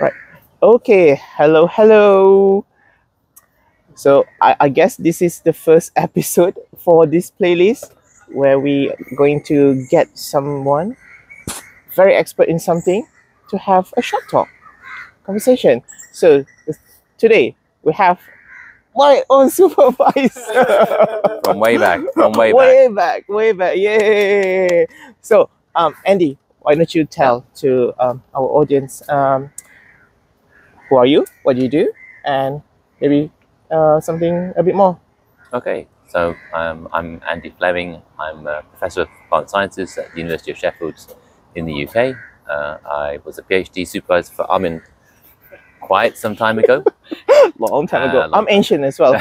Right. Okay. Hello, hello. So I guess this is the first episode for this playlist where we going to get someone very expert in something to have a short talk conversation. So today we have my own supervisor. From way back, Way back. Yay! So Andy, why don't you tell to our audience who are you, what do you do, and maybe something a bit more. Okay, so I'm Andy Fleming. I'm a professor of Biosciences at the University of Sheffield in the UK. I was a PhD supervisor for Armin quite some time ago. Long time ago. I'm ancient as well.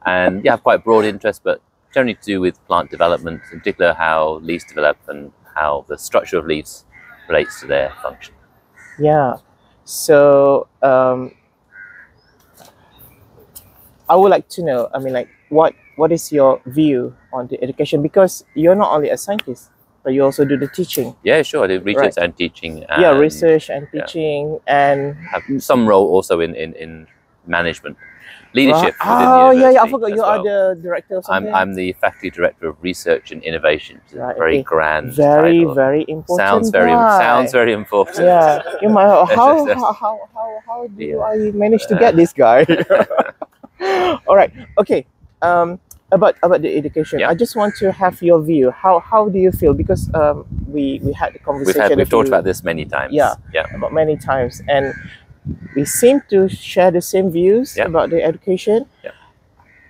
And yeah, I have quite broad interest, but generally to do with plant development, in particular how leaves develop and how the structure of leaves relates to their function. Yeah. So I would like to know, what is your view on the education? Because you're not only a scientist, but you also do the teaching. Yeah, sure. I do research and teaching. And, research and teaching, and have some role also in management, leadership. Right. I forgot you are the director of something. I'm the faculty director of research and innovation. Right, very grand. Very title. Very important. Sounds very important. Yeah. You might. How do I manage to get this guy? All right. Okay. About the education, I just want to have your view. How do you feel? Because we had the conversation. We've talked about this many times. Yeah. About many times, and we seem to share the same views about the education. Yeah.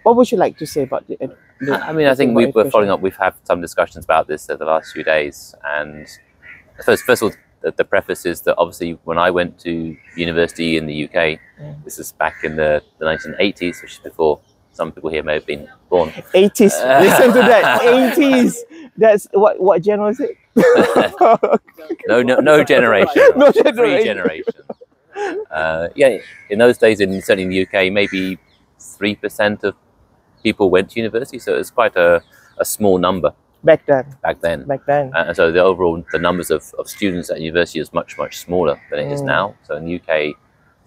What would you like to say about the I think we were following up. We've had some discussions about this over the last few days, and first of all, the preface is that obviously when I went to university in the UK, this is back in the 1980s, which is before some people here may have been born. 80s. Listen to that. 80s. That's what gen was it? No generation. No generation. 3 generations. In those days, certainly in the UK, maybe 3% of people went to university, so it's quite a small number. Back then. And so the numbers of students at university is much smaller than it is now. So in the UK,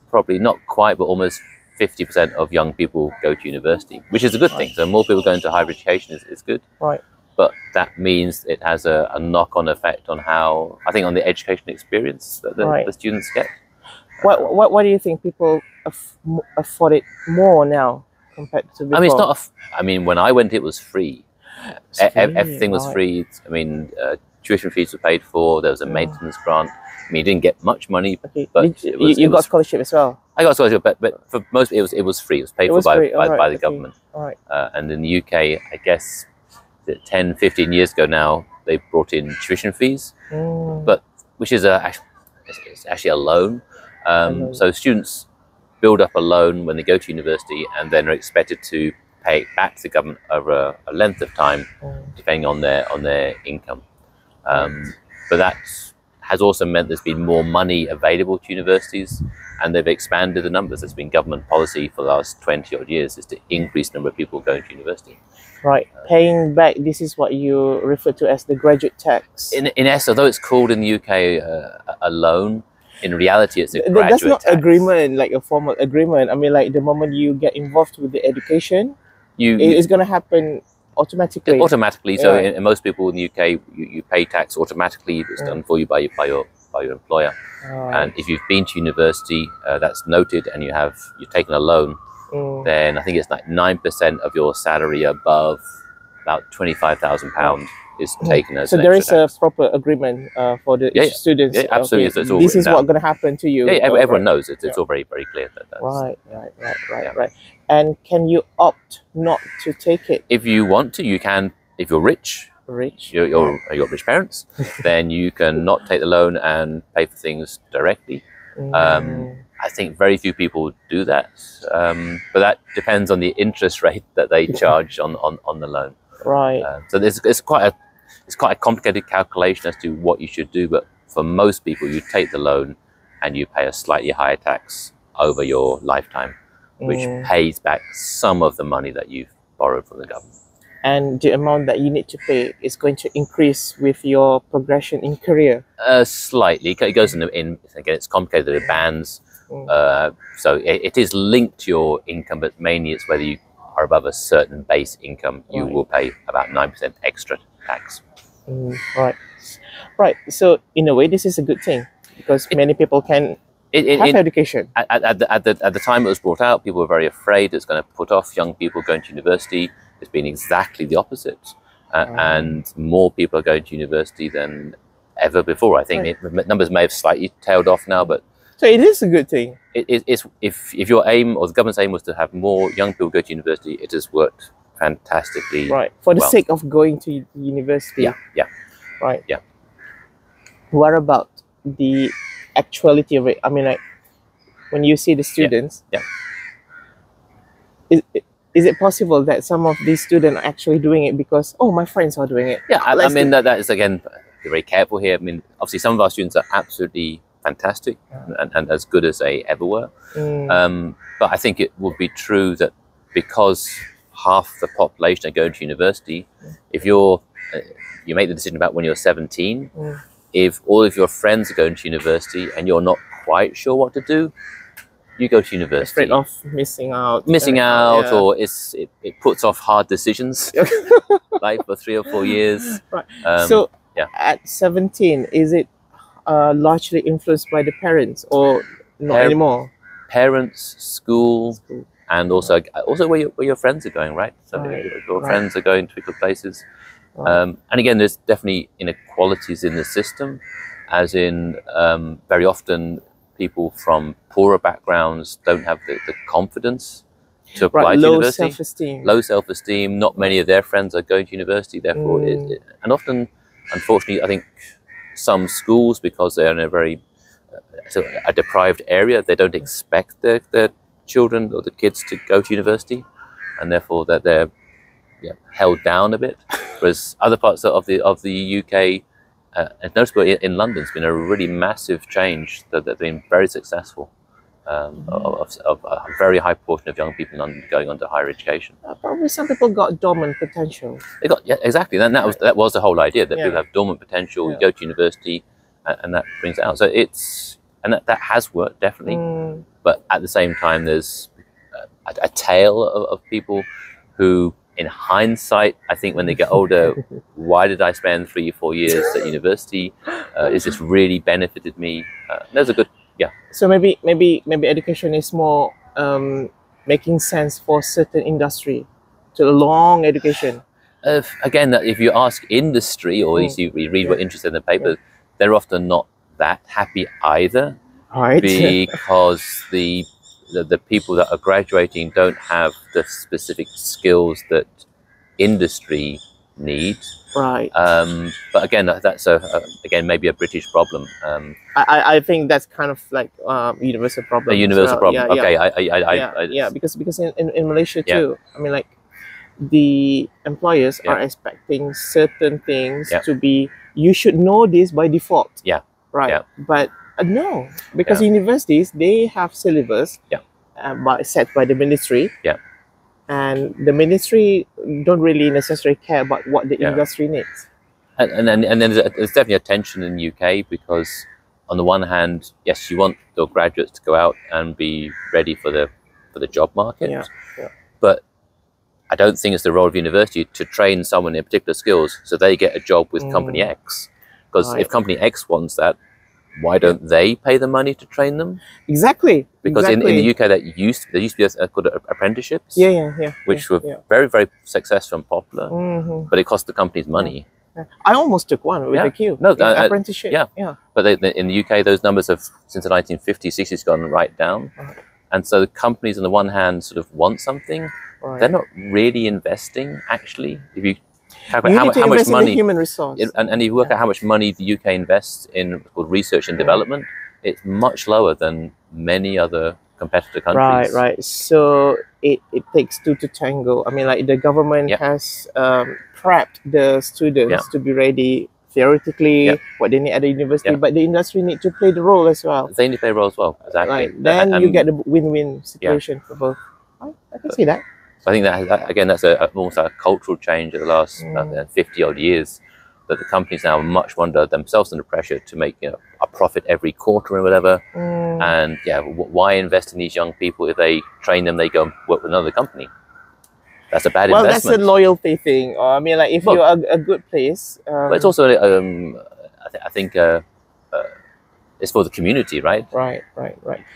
probably not quite, but almost 50% of young people go to university, which is a good thing. So more people going to higher education is good. Right. But that means it has a knock-on effect on how, I think, on the education experience that the students get. What do you think? People afford it more now compared to before? I mean, it's not. When I went, it was free. Everything was free. Tuition fees were paid for. There was a maintenance grant. You didn't get much money, but you got scholarship as well. I got scholarship, but for most, it was free. It was paid for by the government. Right. And in the UK, I guess 10, 15 years ago now, they brought in tuition fees, but which is actually a loan. So students build up a loan when they go to university, and then are expected to pay it back to the government over a length of time, depending on their income. But that has also meant there's been more money available to universities, and they've expanded the numbers. There's been government policy for the last 20 odd years is to increase the number of people going to university. Right, paying back. This is what you refer to as the graduate tax. In essence, although it's called in the UK a loan, in reality it's a graduate That's not tax. agreement, like a formal agreement. I mean, like the moment you get involved with the education, it's going to happen automatically. So in most people in the UK, you pay tax automatically. It's done for you by your employer. And if you've been to university, that's noted, and you've taken a loan, then I think it's like 9% of your salary above about £25,000 is taken as. So there is a proper agreement for the students. Yeah, absolutely. Okay. So this is what's going to happen to you. Yeah, everyone knows it. It's all very clear. Right. And can you opt not to take it? If you want to, you can. If you're rich, you've got rich parents, then you can not take the loan and pay for things directly. I think very few people do that, but that depends on the interest rate that they charge on the loan. Right. So it's quite a complicated calculation as to what you should do. But for most people, you take the loan and you pay a slightly higher tax over your lifetime, which pays back some of the money that you've borrowed from the government. and the amount that you need to pay is going to increase with your progression in career. Slightly. It goes in again, it's complicated with bands. So it is linked to your income, but mainly it's whether you are above a certain base income, you will pay about 9% extra tax. Right. So in a way, this is a good thing because many people can have education. At the time it was brought out, people were very afraid it's going to put off young people going to university. It's been exactly the opposite. And more people are going to university than ever before. I think numbers may have slightly tailed off now, but so it is a good thing. It's if your aim or the government's aim was to have more young people go to university, it has worked fantastically. Right, for the sake of going to university. Yeah. Right. Yeah. What about the actuality rate? I mean, like when you see the students, is it possible that some of these students are actually doing it because my friends are doing it? Yeah, I mean that is again very careful here. I mean, obviously some of our students are absolutely fantastic and as good as they ever were. But I think it would be true that because half the population are going to university, if you make the decision about when you're 17, if all of your friends are going to university and you're not quite sure what to do, you go to university. Afraid of missing out. Or it puts off hard decisions like for 3 or 4 years. Right. At 17, is it largely influenced by the parents or not anymore? Parents, school, and also where your friends are going, right? So your friends are going to good places. And again, there's definitely inequalities in the system, as in very often people from poorer backgrounds don't have the confidence to apply to university. Low self-esteem. Not many of their friends are going to university, therefore, and often, unfortunately, I think some schools, because they're in a very a deprived area, they don't expect their children or the kids to go to university, and therefore that they're held down a bit. Whereas other parts of the UK, and notably in London, it's been a really massive change that they've been very successful. Of a very high portion of young people in London going on to higher education. Probably some people got dormant potential. They got exactly. Then that was the whole idea, that people have dormant potential. You go to university, and that brings it out. So that has worked definitely. But at the same time, there's a tail of people who, in hindsight, I think when they get older, why did I spend 3 or 4 years at university? Is this really benefited me? There's a good. So maybe education is more making sense for certain industry, to a long education. Again, if you ask industry, or you read what interested in the paper, they're often not that happy either, because the people that are graduating don't have the specific skills that industry needs. Right. But again, that's again maybe a British problem. I think that's kind of like universal problem. A universal problem. Okay. Because in Malaysia too, I mean, like the employers are expecting certain things to be. You should know this by default. Right. But no, because universities, they have syllabus set by the ministry. And the ministry don't really necessarily care about what the industry needs. And then there's definitely a tension in the UK, because on the one hand, yes, you want your graduates to go out and be ready for the job market. But I don't think it's the role of university to train someone in particular skills so they get a job with company X. Because if company X wants that, why don't they pay the money to train them? Exactly. Because in the UK, there used to be called apprenticeships. Which were very, very successful and popular, but it cost the companies money. I almost took one with a Q. No, apprenticeship. But in the UK, those numbers have since the 1950s, 60s gone right down. And so the companies, on the one hand, sort of want something. They're not really investing, actually. If you calculate how much money, human resource, and you work out how much money the UK invests in called research and development, it's much lower than many other competitor countries. Right. So it takes two to tango. I mean, like the government has prepped the students to be ready theoretically, what they need at the university, but the industry need to play the role as well. They need to play a role as well, exactly. Right. Then you get the win-win situation for both. I can see that. I think that again, that's almost a cultural change of the last 50 odd years, that the companies now much under themselves under pressure to make a profit every quarter or whatever. And why invest in these young people? If they train them, they go and work with another company. That's a bad investment. Well, that's a loyalty thing. Or I mean, like if you're a good place. But it's also, I think, it's for the community, right? Right.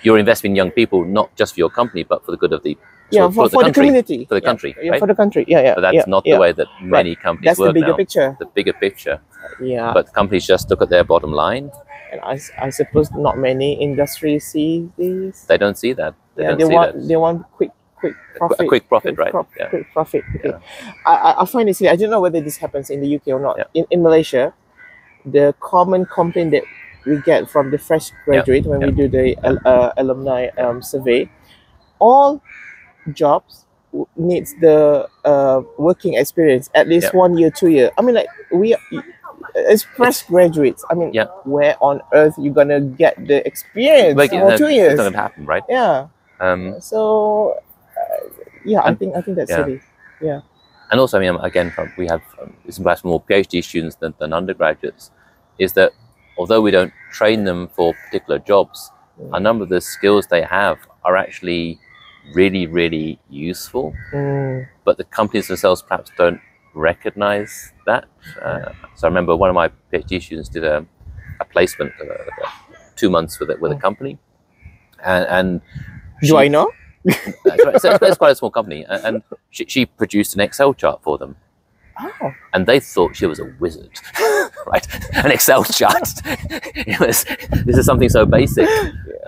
You're investing in young people, not just for your company, but for the good of the for the community, for the country, right? For the country. But that's not the way that many companies work now. That's the bigger picture. The bigger picture. Yeah. But companies just look at their bottom line. And I suppose not many industries see these. They don't see that. They want quick profit. A quick profit, right? Quick profit. Okay. I find it silly. I don't know whether this happens in the UK or not. In Malaysia, the common complaint that we get from the fresh graduate when we do the alumni survey, all jobs needs the working experience at least 1 year, 2 year. I mean, like as fresh graduates, I mean, where on earth you gonna get the experience for 2 years? It's not gonna happen, right? Yeah. So I think that's silly. Yeah. And also, I mean, again, we have perhaps more PhD students than undergraduates. Is that although we don't train them for particular jobs, a number of the skills they have are actually really, really useful. But the companies themselves perhaps don't recognize that. So I remember one of my PhD students did a placement, 2 months with a company, and I know? so it's quite a small company, and she produced an Excel chart for them. Oh. And they thought she was a wizard, right? An Excel chart. This is something so basic.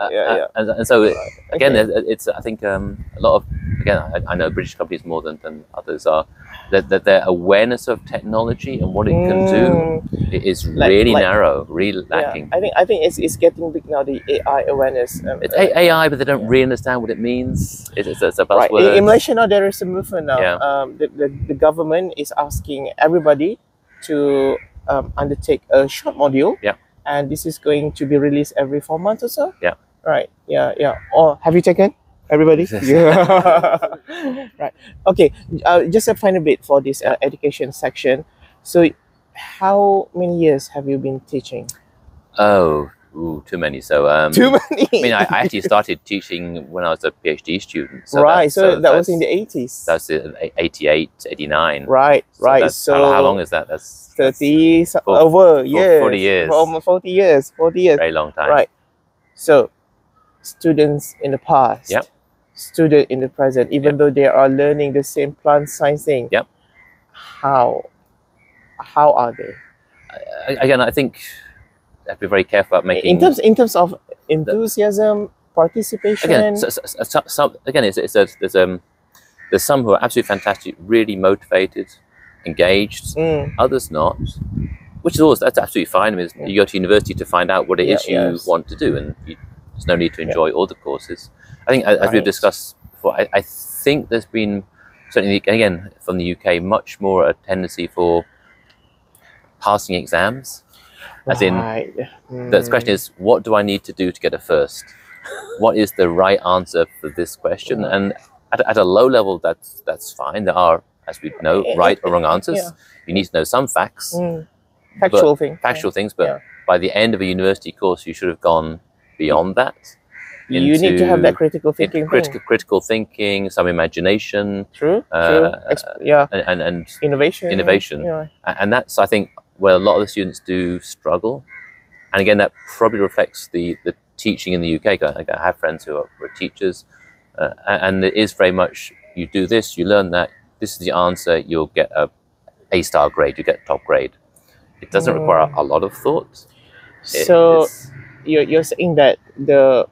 And so again, it's I think a lot of, again, I know British companies more than others are, that their awareness of technology and what it can do is really narrow, really lacking. I think it's getting big now, the AI awareness. It's AI, but they don't really understand what it means. It's a buzzword. Right. In Malaysia now, there is a movement now. The government is asking everybody to undertake a short module. And this is going to be released every 4 months or so. Right. Or have you taken? Everybody? Right. Okay. Just a final bit for this education section. So how many years have you been teaching? Too many. So too many. I mean, I actually started teaching when I was a PhD student. So that was in the 80s. That's 88, 89. Right. So how long is that? That's 30 over years. 40 years. Almost 40 years. 40 years. Very long time. Right. So students in the past. Student in the present, even though they are learning the same plant science thing. How are they? Again, I think I have to be very careful about making in terms of enthusiasm, participation. Again, there's some who are absolutely fantastic, really motivated, engaged. Others not, which is that's absolutely fine. I mean, you go to university to find out what it is you want to do, and there's no need to enjoy all the courses. I think, as we've discussed before, I think there's been, certainly again from the UK, much more a tendency for passing exams. As in, the question is, what do I need to do to get a first? What is the right answer for this question? And at a low level, that's fine. There are, as we know, right or wrong answers. You need to know some facts, factual things. But by the end of a university course, you should have gone beyond that. You need to have that critical thinking. Critical thinking, some imagination. True. And innovation. And that's, I think, where a lot of the students do struggle. And again, that probably reflects the teaching in the UK. I have friends who are teachers, and it is very much, you do this, you learn that, this is the answer, you'll get a star grade, you get top grade. It doesn't require a lot of thought. So you're saying that the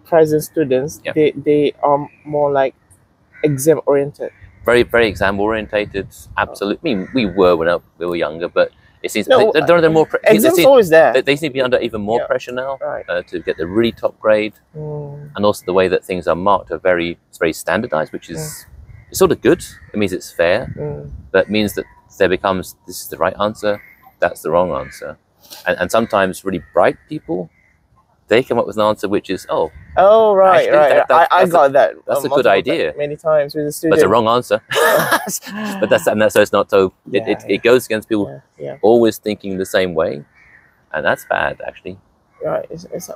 present students, they are more like exam oriented. Very, very exam orientated. Absolutely. I mean, we were when we were younger, but it seems they're more. Exams always there. They seem to be under even more pressure now to get the really top grade, and also the way that things are marked are very standardized, which is it's sort of good. It means it's fair, but it means that there becomes, this is the right answer, that's the wrong answer, and sometimes really bright people, they come up with an answer which is, oh, Oh, right, Actually, right. I got that. That's a good multiple idea. many times with a But student. it's a wrong answer. But so it's not so. It goes against people always thinking the same way, and that's bad actually. Right.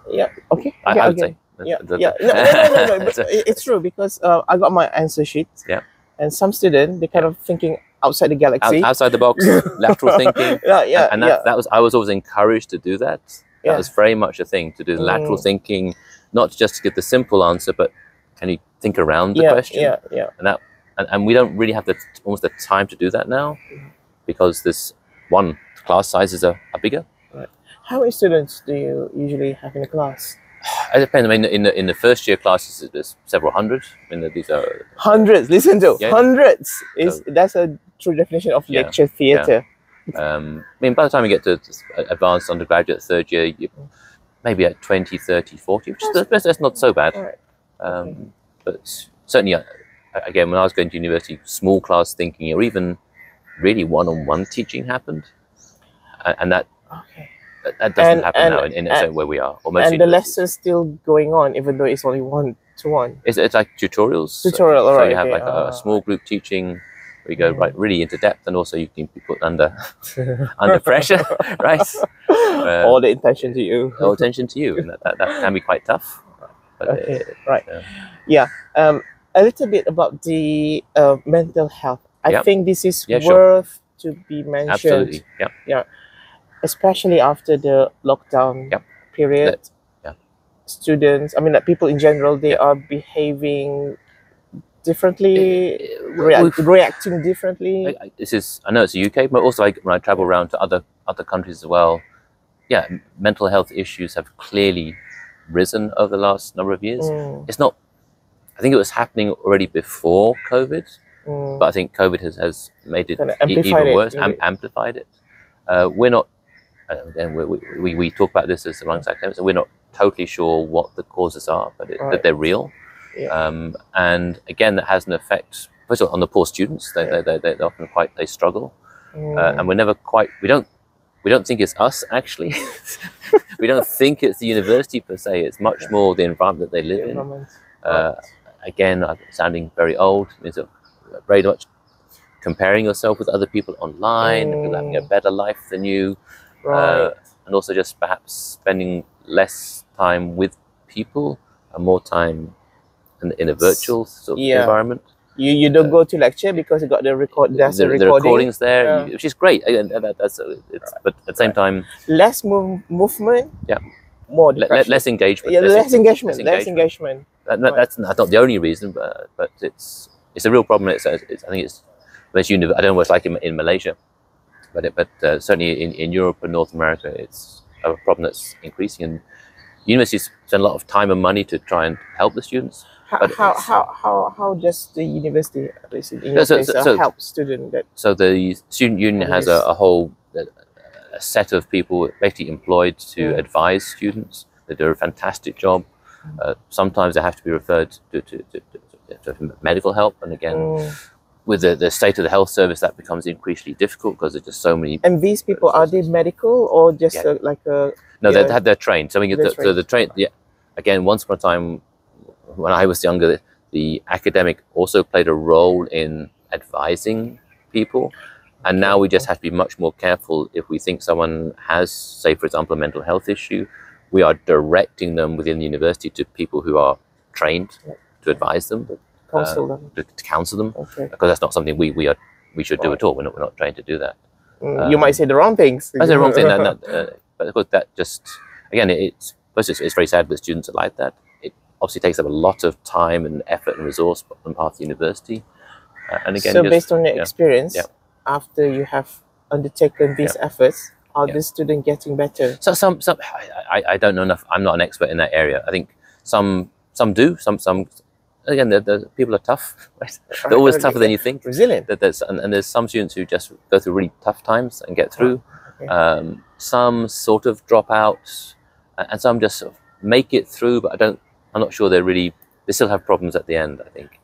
Yeah. Okay. I would say. Yeah. Yeah. No. But it's true because I got my answer sheet. Yeah. And some student they kind of thinking outside the galaxy, outside the box, lateral thinking. And that was, I was always encouraged to do that. That was very much a thing, to do the lateral thinking, not just to get the simple answer, but can you think around the question? And we don't really have almost the time to do that now, because this one, class sizes are bigger. Right. How many students do you usually have in a class? It depends. I mean, in the first year classes, there's several hundred. I mean, these are hundreds. Listen to hundreds. That's a true definition of lecture theatre. I mean, by the time you get to advanced undergraduate third year, you maybe at 20, 30, 40, which that's not so bad. Right. But certainly, again, when I was going to university, small class thinking or even really one-on-one teaching happened, and that that doesn't happen now in where we are. And the lesson's still going on, even though it's only one-to-one. It's like tutorials. Tutorial, so right. You have like a small group teaching, where you go really into depth, and also you can be put under pressure, right? All the attention to you. All attention to you, and that can be quite tough. But right. A little bit about the mental health. I think this is worth to be mentioned. Absolutely. Yeah. Especially after the lockdown period. Students, I mean, like people in general, they are behaving differently, reacting differently. I know it's the UK, but also when I travel around to other countries as well, mental health issues have clearly risen over the last number of years. It's not, I think it was happening already before COVID, but I think COVID has made it even worse, amplified it. We're not, again, we talk about this as amongst academics, and we're not totally sure what the causes are, but that they're real. And again, that has an effect, first of all, on the poor students. They often they struggle, and we don't think it's us actually. We don't think it's the university per se. It's much more the environment that they live in. Again, I'm sounding very old. It's very much comparing yourself with other people online, people having a better life than you, and also just perhaps spending less time with people and more time in a virtual sort of environment. You don't go to lecture because you got the record. The recordings there, which is great. But at the same time, less movement. More less engagement. Less engagement. That's not the only reason, but it's a real problem. I think it's I don't know what it's like in Malaysia, but certainly in Europe and North America, it's a problem that's increasing. And universities spend a lot of time and money to try and help the students. How does the university, help students? So the student union has a whole set of people basically employed to advise students. They do a fantastic job. Sometimes they have to be referred to medical help, and again, with the state of the health service, that becomes increasingly difficult because there's just so many. And these people, are they medical or just like a? No, they're trained. So I mean, the train. Again, once upon a time, when I was younger, the academic also played a role in advising people. And now we just have to be much more careful. If we think someone has, say, for example, a mental health issue, we are directing them within the university to people who are trained to advise them, counsel them, to counsel them, because that's not something we should do at all. We're not trained to do that. You might say the wrong things. I say the wrong thing, but of course that just again, it's very sad that students are like that. It obviously takes up a lot of time and effort and resource on behalf of the university. And again, so based on your experience. After you have undertaken these efforts, are the students getting better? So I don't know enough. I'm not an expert in that area. I think some do. Some again, the people are tough. Right? They're always tougher than you think. Resilient. And there's some students who just go through really tough times and get through. Some sort of drop out, and some just sort of make it through. But I'm not sure they still have problems at the end, I think.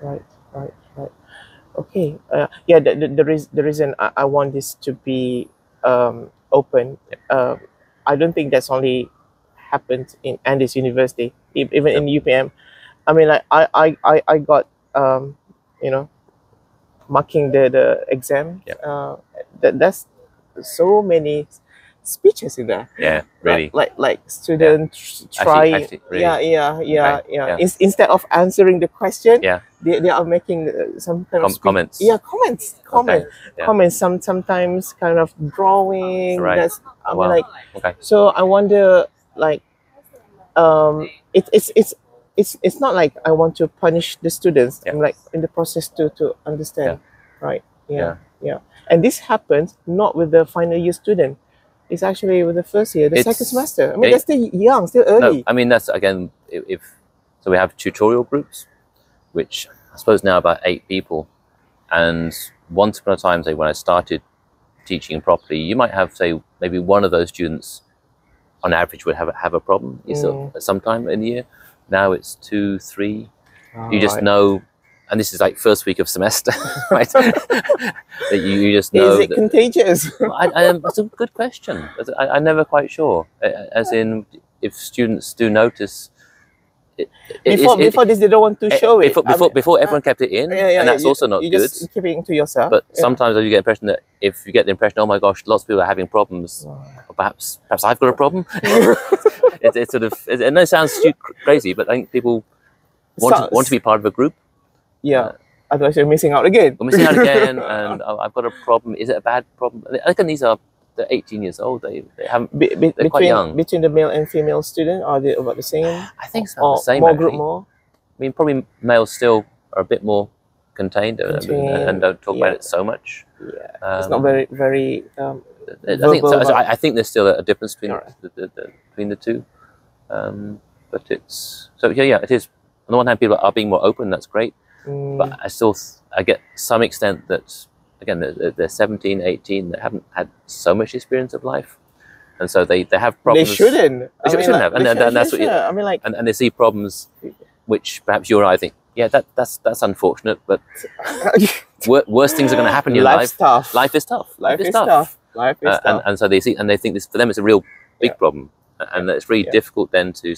Right. Okay. The reason I want this to be open. I don't think that's only happened in Andes University, even in UPM. I mean, like I got you know, marking the exam. That's so many speeches in there. Yeah, really. Like students trying. Actually, really. Yeah. Instead of answering the question, they are making some kind of comments. Yeah, comments. Okay. Yeah. Comments. Sometimes kind of drawing. Right. That's I mean, like. Okay. So I wonder, like, it's not like I want to punish the students. I'm like in the process to understand, right? Yeah. And this happens not with the final year student. It's actually with the first year, the second semester. I mean, they're still young, still early. No, I mean, that's again, so we have tutorial groups, which I suppose now about 8 people, and once upon a time, say when I started teaching properly, you might have, say, maybe one of those students on average would have a problem sometime in the year. Now it's 2, 3. You just know, and this is like first week of semester, right? That you just know. Is it contagious? That's a good question. I'm never quite sure. As in, if students do notice. Before this, they don't want to show it. Before everyone kept it in, and that's also not good. Just keep it to yourself. But sometimes you get the impression that if you get the impression, oh my gosh, lots of people are having problems, perhaps I've got a problem. It's sort of, and it sounds crazy, but I think people want to be part of a group. Yeah. Otherwise, you're missing out again. We're missing out again, and I've got a problem. Is it a bad problem? I reckon these are. They're 18 years old. They haven't. They're quite young. Between the male and female student, are they about the same? I think it's about the same. More group, more. I mean, probably males still are a bit more contained and don't talk about it so much. Yeah, it's not very. I think there's still a difference between the two, but it's it is. On the one hand, people are being more open. That's great, but I get some extent that. Again, they're 17, 18, they haven't had so much experience of life. And so they have problems. They shouldn't. They shouldn't have. And that's what I mean, like... And they see problems which perhaps you or I think, that's unfortunate, but worse things are going to happen in your life. Tough. Life is tough. Life is tough. And so they see, and they think this, for them, it's a real big problem. And it's really difficult then to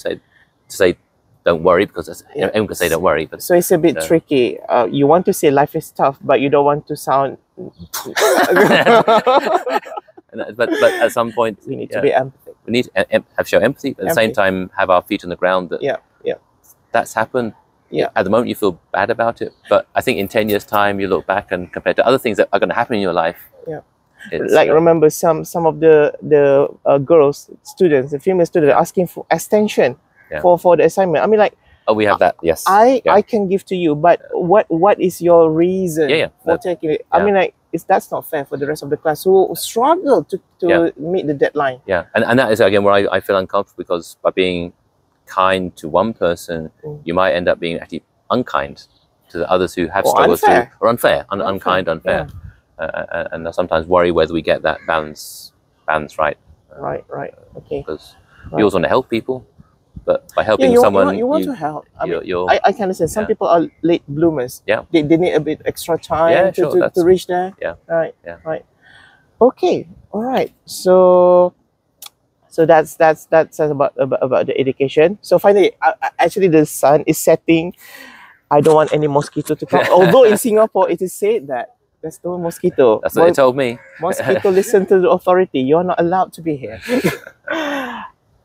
say, don't worry, because everyone can say don't worry. But so it's a bit tricky. You want to say life is tough, but you don't want to sound. but at some point we need to be empathic. We need to show empathy, but at the same time have our feet on the ground. That that's happened. At the moment you feel bad about it, but I think in 10 years' time you look back and compare to other things that are going to happen in your life. Like remember some of the girls students, the female students asking for extension. For the assignment. I mean, like, we have that. Yes, I can give to you, but what is your reason for taking it? I mean, like, that's not fair for the rest of the class who struggle to meet the deadline. And that is again where I feel uncomfortable, because by being kind to one person, you might end up being actually unkind to the others who have struggled or unfair, unfair, and I sometimes worry whether we get that balance right. Right. Okay. Because you always want to help people. But by helping someone, you want to help. I can understand. Some people are late bloomers. They need a bit extra time to reach there. Right. Okay. All right. So that's about the education. So finally, actually, the sun is setting. I don't want any mosquito to come. Although in Singapore, it is said that there's no mosquito. That's what they told me. Mosquito, listen to the authority. You're not allowed to be here.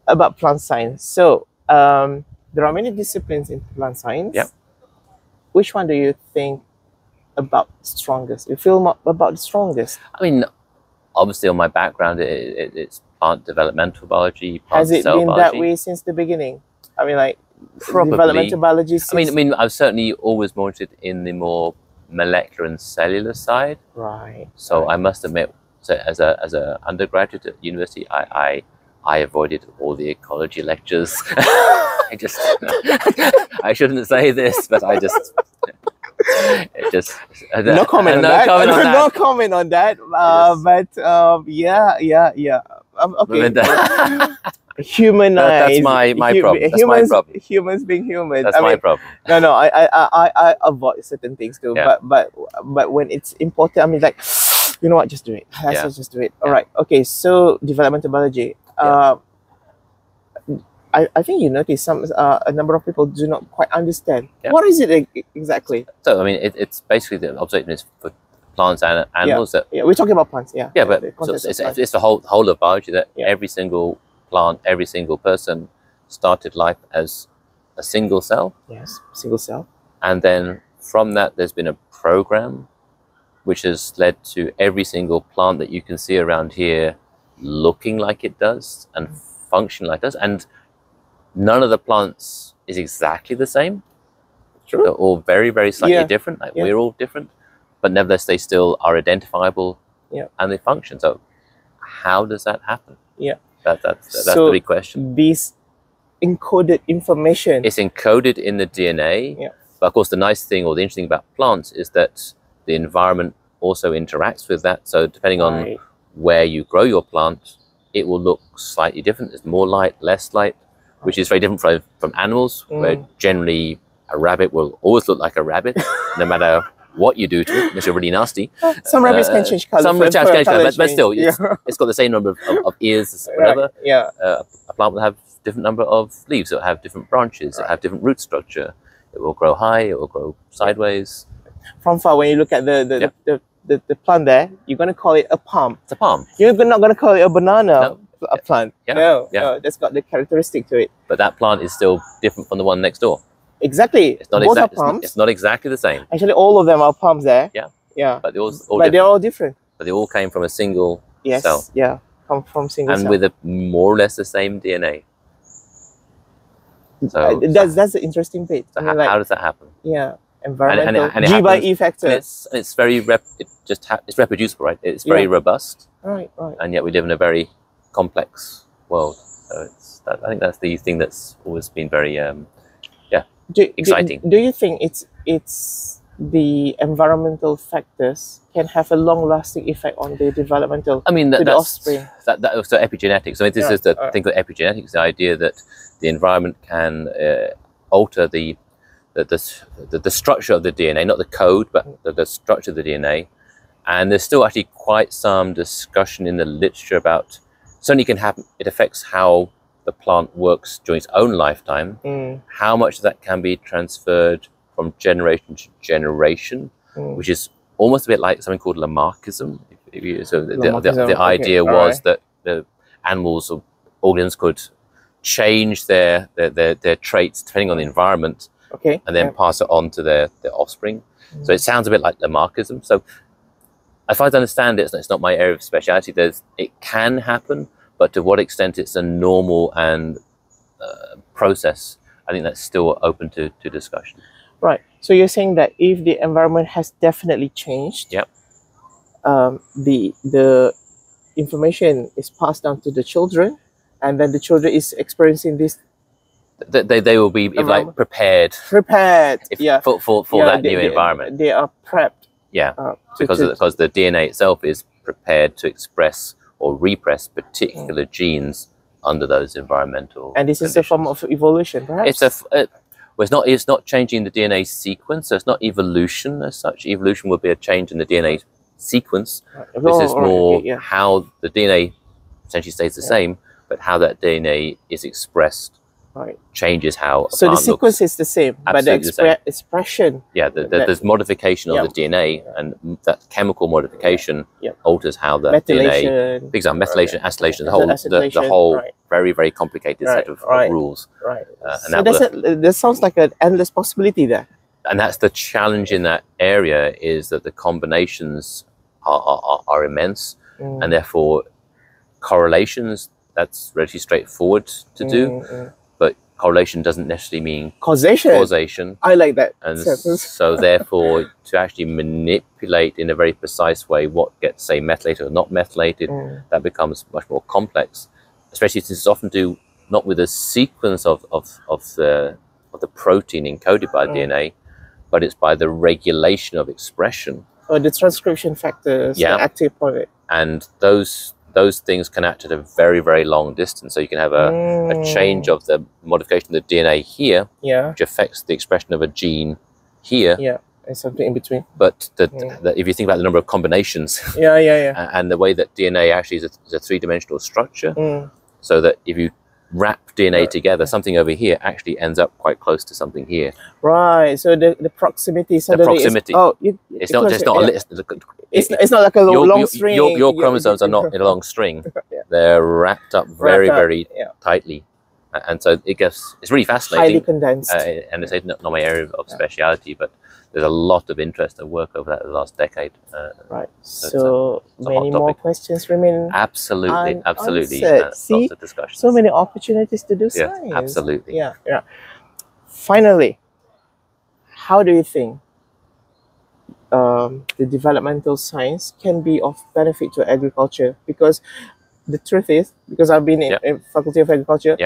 About plant science. So there are many disciplines in plant science. Which one do you think about strongest? You feel more about the strongest? I mean, obviously on my background, it's plant developmental biology, plant Has it cell been biology. that way since the beginning? I mean, like, probably developmental biology. I mean, I was certainly always more interested in the more molecular and cellular side. Right. So I must admit, so as a undergraduate at university, I avoided all the ecology lectures. I shouldn't say this, but no comment on that. No comment on that. Okay. Humanize. That's my problem. That's my problem. Humans being human. That's my problem. No. I avoid certain things too. But when it's important, I mean, like, you know what? Just do it. Let's just do it. All right. Okay. So developmental biology. I think you notice a number of people do not quite understand. Yeah. What is it exactly? So I mean, it's basically the observation is for plants and animals. Yeah, we're talking about plants. Yeah. Yeah, but the so context of plants. it's the whole of biology that Yeah. every single plant, every single person started life as a single cell, Yes, single cell. and then from that there's been a program which has led to every single plant that you can see around here looking like it does and functioning like it does, and none of the plants is exactly the same. True. They're all very, very slightly Yeah. different. Like Yeah. we're all different, but nevertheless they still are identifiable. Yeah. And they function. So how does that happen? Yeah. That's So the big question. These encoded information. It's encoded in the DNA. Yeah. But of course, the nice thing or the interesting thing about plants is that the environment also interacts with that. So depending on Right. where you grow your plant, it will look slightly different. There's more light, less light, which is very different from animals, where generally a rabbit will always look like a rabbit, no matter what you do to it, unless you're really nasty. Some rabbits can change color. Some rabbits can change color, but still, Yeah. it's got the same number of ears, whatever. Right. Yeah. A plant will have different number of leaves. It'll have different branches. It'll have different root structure. It will grow high. It will grow sideways. From far, when you look at the plant there, you're gonna call it a palm. It's a palm, You're not gonna call it a banana. No. A plant. Yeah. No, Yeah. no, that's got the characteristic to it. but that plant is still different from the one next door. Exactly. It's not Both are exactly. palms. It's not exactly the same. Actually, all of them are palms there. Yeah. Yeah. But they all But they're different. all different. But they all came from a single Yes. cell, Yeah. Come from single and cell. with a more or less the same DNA. So, that's the interesting bit. so I mean, how does that happen? yeah, environmental and it G by happens- E factor. And it's very it's reproducible, right? It's very Yeah. robust, Right, right. and yet we live in a very complex world. So I think that's the thing that's always been very exciting. Do you think it's the environmental factors can have a long-lasting effect on the developmental I mean, to the that's offspring? that also epigenetics. I mean, this Yeah, is the thing of epigenetics, the idea that the environment can alter the structure of the DNA, not the code, but the structure of the DNA. And there's still actually quite some discussion in the literature about, certainly can happen, it affects how the plant works during its own lifetime. How much of that can be transferred from generation to generation, which is almost a bit like something called Lamarckism. So Lamarckism, the idea okay, was alright. that the animals or organisms could change their traits depending on the environment, Okay. and then pass it on to their offspring. So it sounds a bit like Lamarckism. So as far as I understand it, it's not my area of speciality. It can happen, but to what extent it's a normal and process, I think that's still open to discussion. Right. So you're saying that if the environment has definitely changed, Yep. The information is passed down to the children, and then the children is experiencing this They will be if, like, Environment. prepared prepared. Yeah. for Yeah, that new environment. They are prepped. Yeah, to- because the DNA itself is prepared to express or repress particular genes under those environmental and this is a conditions. form of evolution, perhaps. Well, it's not changing the DNA sequence, so it's not evolution as such. Evolution would be a change in the DNA sequence. This is more how the DNA essentially stays the same, but how that DNA is expressed Right. changes how a So the plant sequence looks. is the same, but the Absolutely the same. expression. Yeah, there's modification of the DNA, and that chemical modification alters how the DNA. Methylation. Example, methylation, acetylation, the Acetylation, whole right. very, very complicated set of rules. Right. And That sounds like an endless possibility there. And that's the challenge in that area, is that the combinations are immense, and therefore correlations, that's relatively straightforward to do, but correlation doesn't necessarily mean causation. I like that And sentence. so therefore, to actually manipulate in a very precise way what gets, say, methylated or not methylated, that becomes much more complex, especially since it's often do not with a sequence of the protein encoded by DNA, but it's by the regulation of expression. Or the transcription factors, the active on it. And those things can act at a very, very long distance. So you can have a change of the modification of the DNA here, which affects the expression of a gene here. Yeah, and something in between. But if you think about the number of combinations Yeah. and the way that DNA actually is a three-dimensional structure, so that if you wrap DNA together, something over here actually ends up quite close to something here. Right. So the proximity suddenly proximity. It's not a list. It's not like a long string. Your chromosomes are not in a long string. They're wrapped up very tightly, and so it's really fascinating. Highly condensed. And it's not my area of speciality, but there's a lot of interest and work over that the last decade. Right. So many more questions remain. Absolutely. See, lots of discussions. So many opportunities to do science. Yeah, absolutely. Yeah. Finally, how do you think the developmental science can be of benefit to agriculture? Because the truth is, because I've been in Faculty of Agriculture,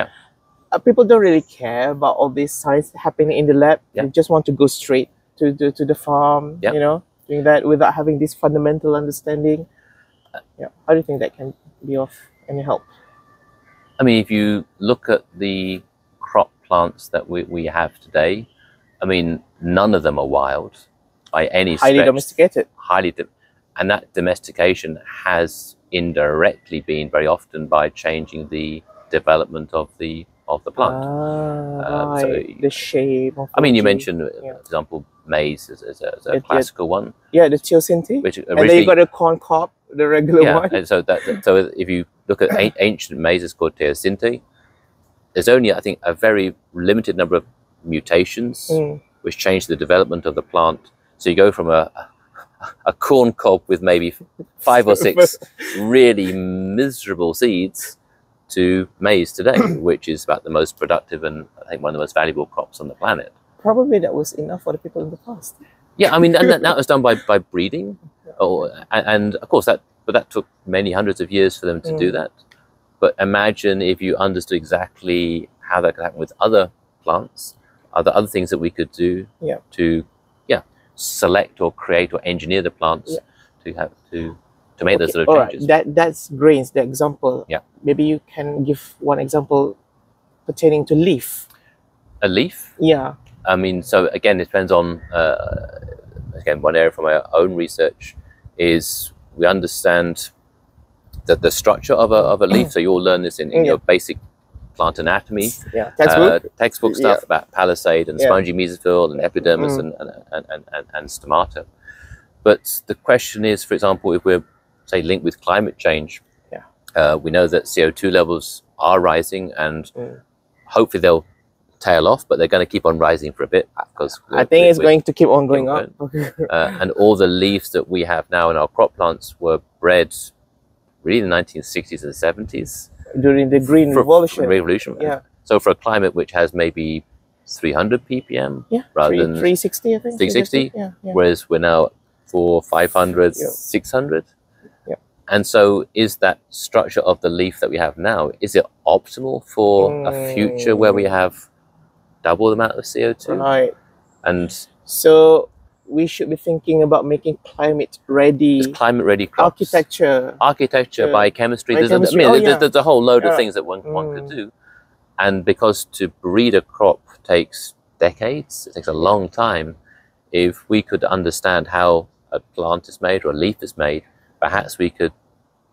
people don't really care about all this science happening in the lab. They just want to go straight to the farm, doing that without having this fundamental understanding. How do you think that can be of any help? I mean, if you look at the crop plants that we have today, I mean, none of them are wild by any stretch. Highly domesticated. And that domestication has indirectly been very often by changing the development of the plant. Right. So the shape of you mentioned, for example, maize as a classical one. Yeah, the teosinte. And then you got a corn cob, the regular one. And so if you look at ancient maize, it's called teosinte. There's only, I think, a very limited number of mutations which change the development of the plant. So you go from a corn cob with maybe 5 or 6 really miserable seeds to maize today, which is about the most productive and I think one of the most valuable crops on the planet. Probably that was enough for the people in the past. Yeah, I mean, and that was done by breeding, and of course that took many hundreds of years for them to do that. But imagine if you understood exactly how that could happen with other plants, other things that we could do to select or create or engineer the plants to make those sort of changes. Right. That's grains, the example. Yeah. Maybe you can give one example pertaining to leaf. A leaf? Yeah. I mean, so again, it depends on, again, one area from our own research is we understand that the structure of a leaf. So you all learn this in your basic plant anatomy. Yeah. Textbook stuff about palisade and spongy mesophyll and epidermis and stomata. But the question is, for example, if we're, say, linked with climate change, we know that CO2 levels are rising and hopefully they'll tail off, but they're going to keep on rising for a bit. Because I think it's going to keep on going up. And all the leaves that we have now in our crop plants were bred really in the 1960s and 70s. During the Green Revolution. Yeah. So for a climate which has maybe 300 ppm rather than 360, I think. 360, whereas we're now 400, 500, 600. And so is that structure of the leaf that we have now, is it optimal for a future where we have double the amount of CO2? Right. And so we should be thinking about making climate ready crops. Architecture, biochemistry. There's a whole load of things that one could do. And because to breed a crop takes decades, it takes a long time, if we could understand how a plant is made or a leaf is made, perhaps we could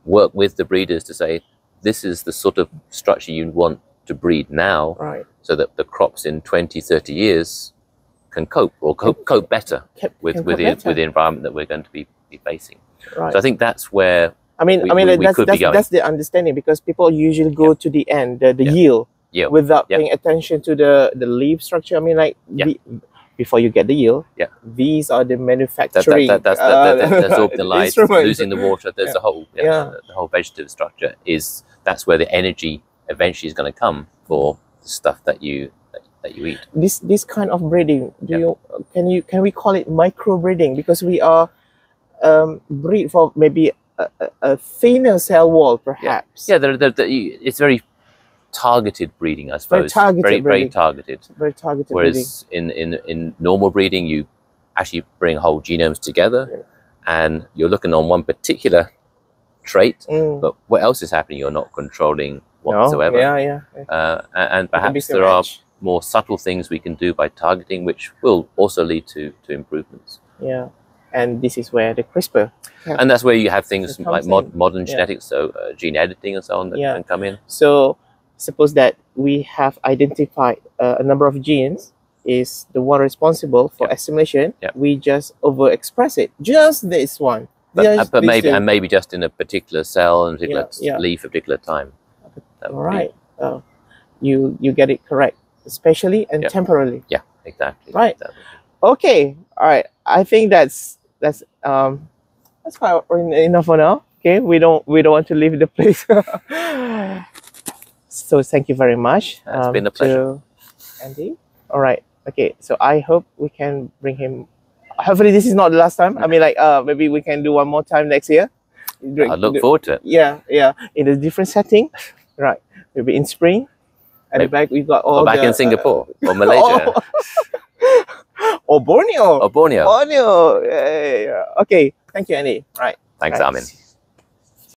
work with the breeders to say, this is the sort of structure you want to breed now, so that the crops in 20, 30 years can cope better with the environment that we're going to be facing. So I think that's where that's the understanding, because people usually go to the end, the yield, without paying attention to the leaf structure. I mean, before you get the yield, these are the manufacturing. That's all the light, losing the water. There's the whole vegetative structure. That's where the energy eventually is going to come for the stuff that you eat. This kind of breeding, can we call it micro breeding? Because we are breed for maybe a thinner cell wall, perhaps. It's very targeted breeding, I suppose. Very targeted. Whereas in normal breeding, you actually bring whole genomes together, and you're looking on one particular trait, but what else is happening you're not controlling whatsoever. And perhaps there are more subtle things we can do by targeting, which will also lead to improvements. And this is where the CRISPR and that's where you have things like modern genetics, so gene editing and so on, that can come in. suppose that we have identified a number of genes is the one responsible for assimilation. We just overexpress it. Just this one. But maybe just in a particular cell and particular leaf, a particular time. All right. You get it correct, especially and temporarily. Yeah, exactly. Right. Exactly. Okay. All right. I think that's quite enough for now. Okay. We don't want to leave the place. So thank you very much. It's been a pleasure. Andy. All right. Okay. So I hope we can bring him. Hopefully this is not the last time. I mean, like maybe we can do one more time next year. I look forward to it. Yeah. In a different setting. Right. Maybe in spring. At the back we've got all back in Singapore or Malaysia. Or Borneo. Or Borneo. Borneo. Yeah. Okay. Thank you, Andy. Right. Thanks, Armin.